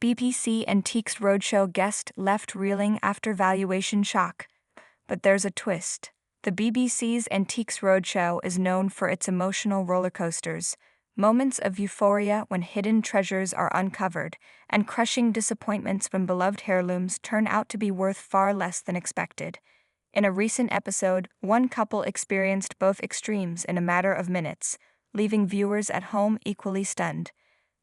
BBC Antiques Roadshow guest left reeling after valuation shock. But there's a twist. The BBC's Antiques Roadshow is known for its emotional roller coasters, moments of euphoria when hidden treasures are uncovered, and crushing disappointments when beloved heirlooms turn out to be worth far less than expected. In a recent episode, one couple experienced both extremes in a matter of minutes, leaving viewers at home equally stunned.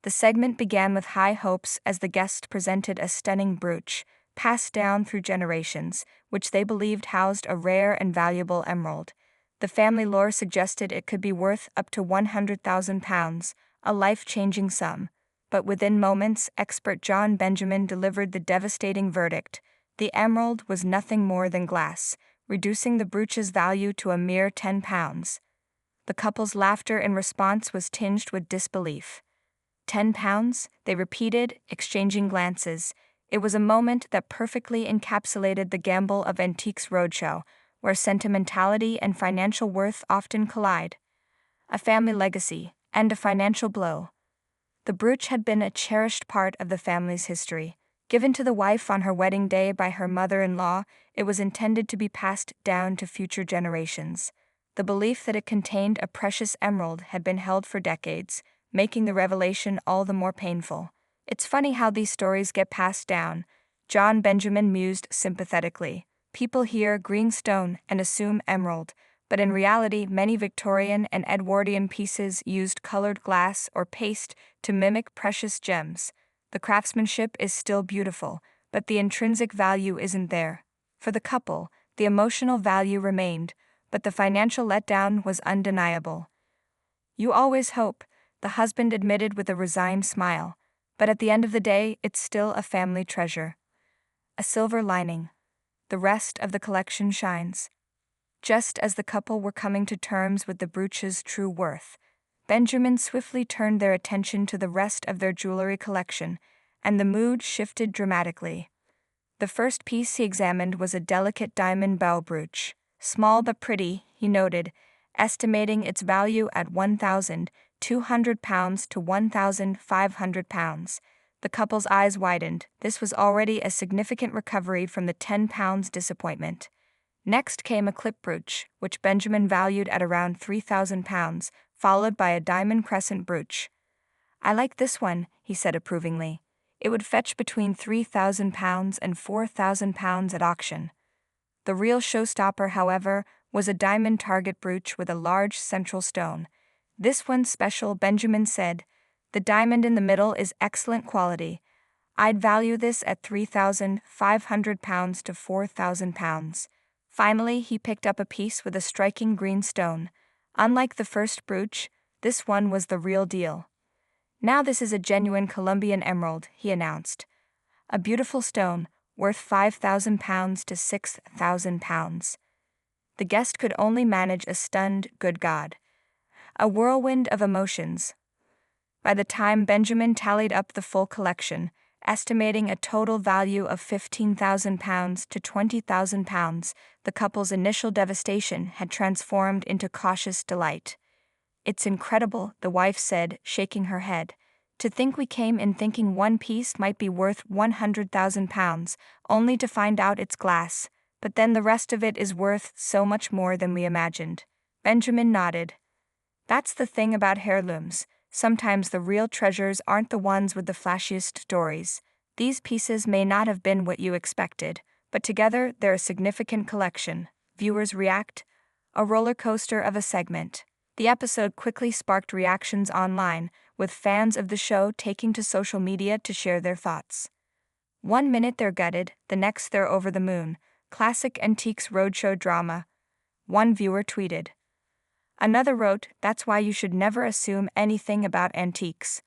The segment began with high hopes as the guest presented a stunning brooch, passed down through generations, which they believed housed a rare and valuable emerald. The family lore suggested it could be worth up to £100,000, a life-changing sum. But within moments, expert John Benjamin delivered the devastating verdict. The emerald was nothing more than glass, reducing the brooch's value to a mere £10. The couple's laughter in response was tinged with disbelief. £10? They repeated, exchanging glances. It was a moment that perfectly encapsulated the gamble of Antiques Roadshow, where sentimentality and financial worth often collide. A family legacy, and a financial blow. The brooch had been a cherished part of the family's history. Given to the wife on her wedding day by her mother-in-law, it was intended to be passed down to future generations. The belief that it contained a precious emerald had been held for decades, making the revelation all the more painful. It's funny how these stories get passed down, John Benjamin mused sympathetically. People hear green stone and assume emerald, but in reality many Victorian and Edwardian pieces used colored glass or paste to mimic precious gems. The craftsmanship is still beautiful, but the intrinsic value isn't there. For the couple, the emotional value remained, but the financial letdown was undeniable. "You always hope," the husband admitted with a resigned smile, "but at the end of the day, it's still a family treasure." A silver lining. The rest of the collection shines. Just as the couple were coming to terms with the brooch's true worth, Benjamin swiftly turned their attention to the rest of their jewelry collection, and the mood shifted dramatically. The first piece he examined was a delicate diamond bow brooch. Small but pretty, he noted, estimating its value at £1,200 to £1,500. The couple's eyes widened. This was already a significant recovery from the £10 disappointment. Next came a clip brooch, which Benjamin valued at around £3,000, followed by a diamond crescent brooch. "I like this one," he said approvingly. "It would fetch between £3,000 and £4,000 at auction." The real showstopper, however, was a diamond target brooch with a large central stone. "This one's special," Benjamin said. "The diamond in the middle is excellent quality. I'd value this at £3,500 to £4,000. Finally, he picked up a piece with a striking green stone. Unlike the first brooch, this one was the real deal. "Now this is a genuine Colombian emerald," he announced. "A beautiful stone, worth £5,000 to £6,000. The guest could only manage a stunned, "Good God." A whirlwind of emotions. By the time Benjamin tallied up the full collection, estimating a total value of £15,000 to £20,000, the couple's initial devastation had transformed into cautious delight. "It's incredible," the wife said, shaking her head. "To think we came in thinking one piece might be worth £100,000, only to find out it's glass, but then the rest of it is worth so much more than we imagined." Benjamin nodded. "That's the thing about heirlooms. Sometimes the real treasures aren't the ones with the flashiest stories. These pieces may not have been what you expected, but together they're a significant collection." Viewers react. A roller coaster of a segment. The episode quickly sparked reactions online, with fans of the show taking to social media to share their thoughts. One minute they're gutted, the next they're over the moon. Classic Antiques Roadshow drama. One viewer tweeted. Another wrote, "That's why you should never assume anything about antiques.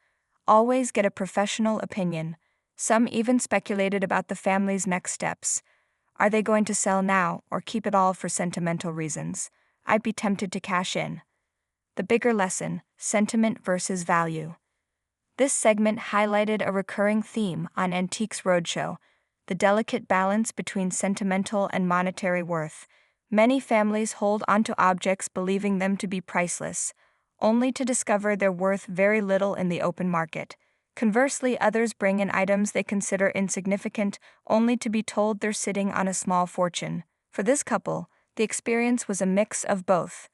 Always get a professional opinion." Some even speculated about the family's next steps. Are they going to sell now or keep it all for sentimental reasons? I'd be tempted to cash in. The bigger lesson, sentiment versus value. This segment highlighted a recurring theme on Antiques Roadshow, the delicate balance between sentimental and monetary worth. Many families hold onto objects believing them to be priceless, only to discover they're worth very little in the open market. Conversely, others bring in items they consider insignificant, only to be told they're sitting on a small fortune. For this couple, the experience was a mix of both.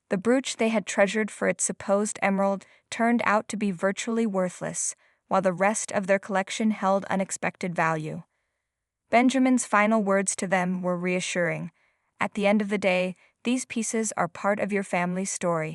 The brooch they had treasured for its supposed emerald turned out to be virtually worthless, while the rest of their collection held unexpected value. Benjamin's final words to them were reassuring. At the end of the day, these pieces are part of your family's story.